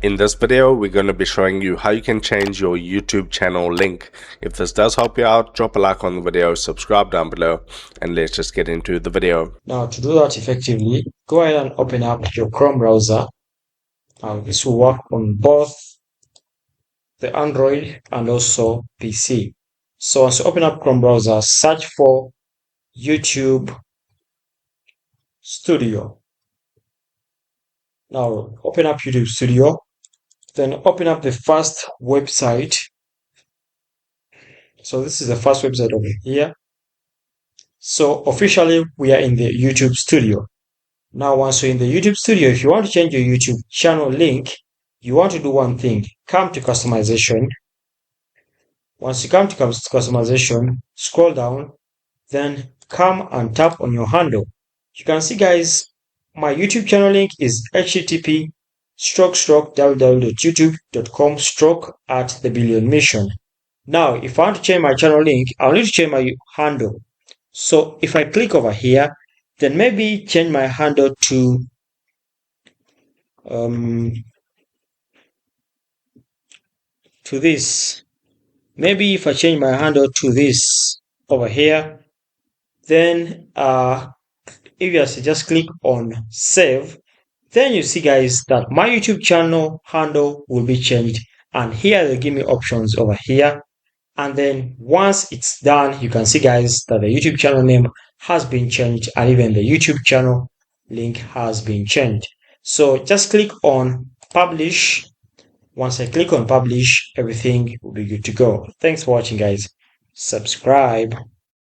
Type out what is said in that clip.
In this video, we're going to be showing you how you can change your YouTube channel link. If this does help you out, drop a like on the video, subscribe down below, and let's just get into the video. Now, to do that effectively, go ahead and open up your Chrome browser. This will work on both the Android and also PC. So once you open up Chrome browser, search for YouTube Studio. Now, open up YouTube Studio. Then open up the first website. So this is the first website over here. So officially, we are in the YouTube Studio. Now, once you're in the YouTube Studio, if you want to change your YouTube channel link, you want to do one thing. Come to customization. Once you come to customization, scroll down, then come and tap on your handle. You can see, guys, my YouTube channel link is http://www.youtube.com/@the-billion-mission. Now, if I want to change my channel link, I'll need to change my handle. So if I click over here, then maybe change my handle to this. Maybe if I change my handle to this over here, then if you just click on save, then you see, guys, that my YouTube channel handle will be changed, and here they give me options over here. And then once it's done, you can see, guys, that the YouTube channel name has been changed, and even the YouTube channel link has been changed. So just click on publish. Once I click on publish, everything will be good to go. Thanks for watching, guys. Subscribe.